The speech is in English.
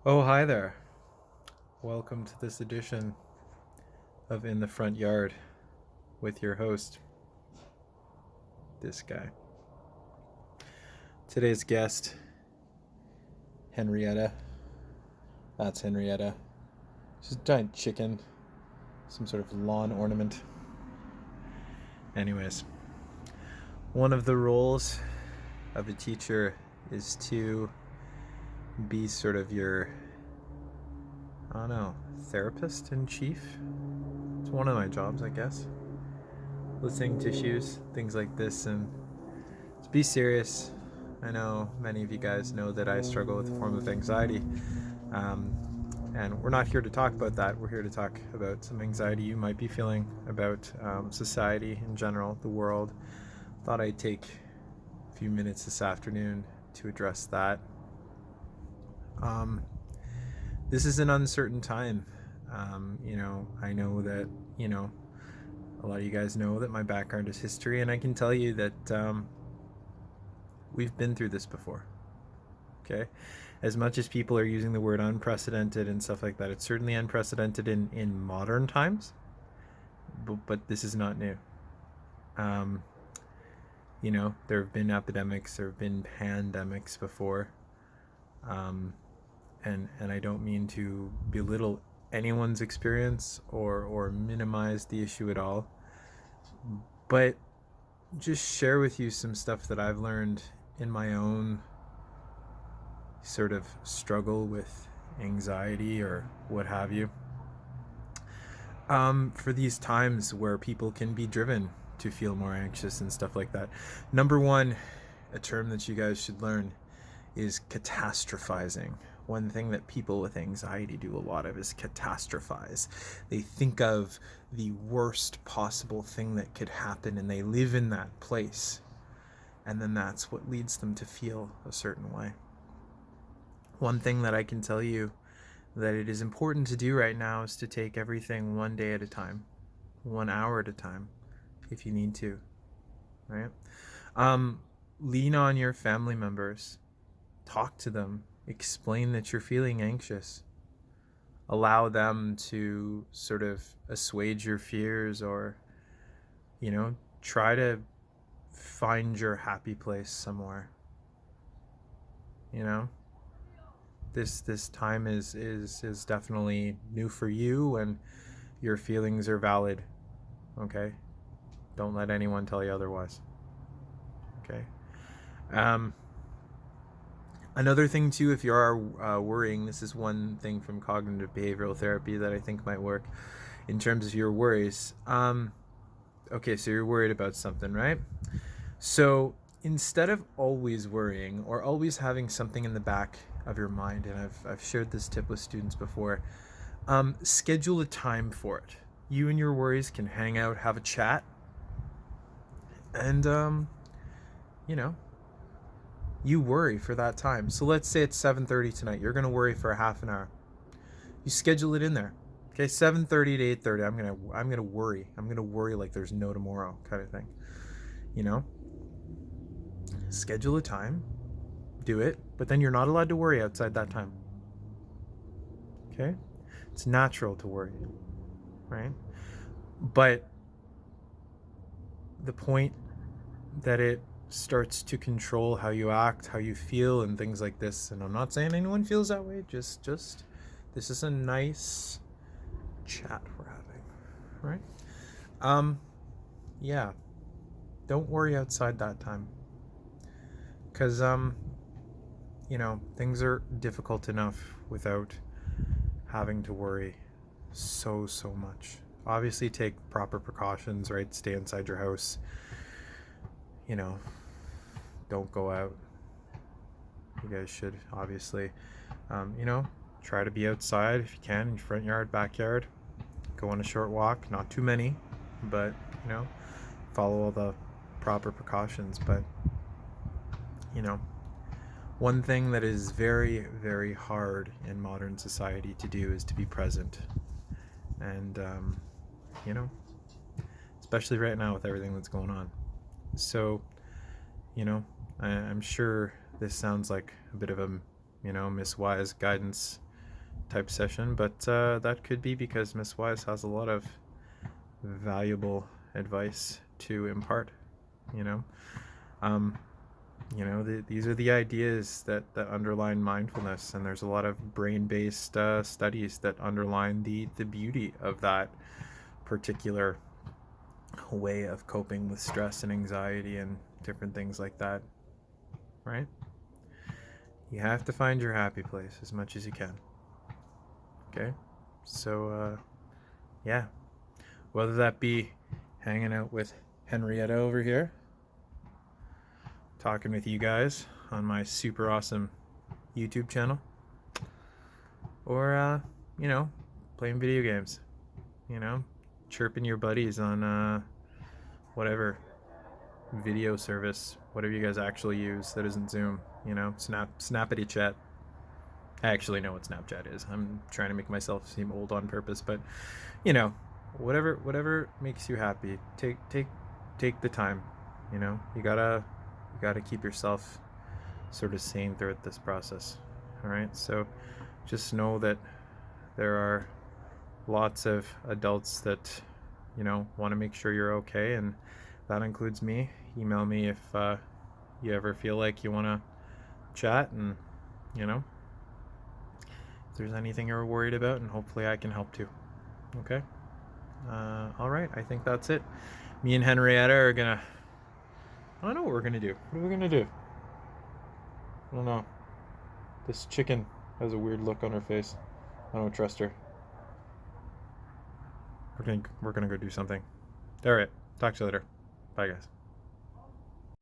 Oh, hi there. Welcome to this edition of In the Front Yard with your host, this guy. Today's guest, Henrietta. That's Henrietta. She's a giant chicken, some sort of lawn ornament. Anyways, one of the roles of a teacher is to be sort of your, I don't know, therapist in chief. It's one of my jobs, I guess. Listening to issues, things like this, and to be serious. I know many of you guys know that I struggle with a form of anxiety. And we're not here to talk about that. We're here to talk about some anxiety you might be feeling about society in general, the world. Thought I'd take a few minutes this afternoon to address that. This is an uncertain time. I know that, a lot of you guys know that my background is history, and I can tell you that we've been through this before. Okay? As much as people are using the word unprecedented and stuff like that, it's certainly unprecedented in modern times, but this is not new. There have been epidemics, there have been pandemics before, and I don't mean to belittle anyone's experience or minimize the issue at all, but just share with you some stuff that I've learned in my own sort of struggle with anxiety or what have you. For these times where people can be driven to feel more anxious and stuff like that. Number one, a term that you guys should learn is catastrophizing. One thing that people with anxiety do a lot of is catastrophize. They think of the worst possible thing that could happen and they live in that place. And then that's what leads them to feel a certain way. One thing that I can tell you that it is important to do right now is to take everything one day at a time, 1 hour at a time, if you need to, right? Lean on your family members, talk to them, explain that you're feeling anxious, allow them to sort of assuage your fears or, try to find your happy place somewhere. This time is definitely new for you, and your feelings are valid. Okay, don't let anyone tell you otherwise. Okay. Another thing too, if you are worrying, this is one thing from cognitive behavioral therapy that I think might work in terms of your worries. Okay, so you're worried about something, right? So instead of always worrying or always having something in the back of your mind, and I've shared this tip with students before, schedule a time for it. You and your worries can hang out, have a chat, and you worry for that time. So let's say it's 7:30 tonight. You're gonna worry for a half an hour. You schedule it in there. Okay, 7:30 to 8:30. I'm gonna worry. I'm gonna worry like there's no tomorrow, kind of thing. Schedule a time, do it, but then you're not allowed to worry outside that time. Okay? It's natural to worry, right? But the point that it starts to control how you act, how you feel, and things like this, and I'm not saying anyone feels that way, just this is a nice chat we're having, right? Yeah, don't worry outside that time, because things are difficult enough without having to worry so much. Obviously take proper precautions, right? Stay inside your house, don't go out. You guys should obviously try to be outside if you can, in your front yard, backyard. Go on a short walk, not too many, but follow all the proper precautions. But one thing that is very, very hard in modern society to do is to be present. And especially right now with everything that's going on. So I'm sure this sounds like a bit of a Miss Wise guidance type session, but that could be because Miss Wise has a lot of valuable advice to impart. You know, um, these are the ideas that underline mindfulness, and there's a lot of brain-based studies that underline the beauty of that particular way of coping with stress and anxiety and different things like that, right? You have to find your happy place as much as you can. Okay, so yeah, whether that be hanging out with Henrietta over here, talking with you guys on my super awesome YouTube channel, or playing video games, chirping your buddies on whatever video service, whatever you guys actually use that isn't Zoom, Snappity Chat. I actually know what Snapchat is. I'm trying to make myself seem old on purpose, but whatever makes you happy, take the time. You gotta keep yourself sort of sane throughout this process. All right, so just know that there are lots of adults that want to make sure you're okay, and that includes me. Email me if you ever feel like you want to chat, and if there's anything you're worried about, and hopefully I can help too. Okay. All right, I think that's it. Me and Henrietta are gonna, I don't know what we're gonna do. What are we gonna do? I don't know. This chicken has a weird look on her face. I don't trust her. We're gonna go do something. All right. Talk to you later. Bye, guys.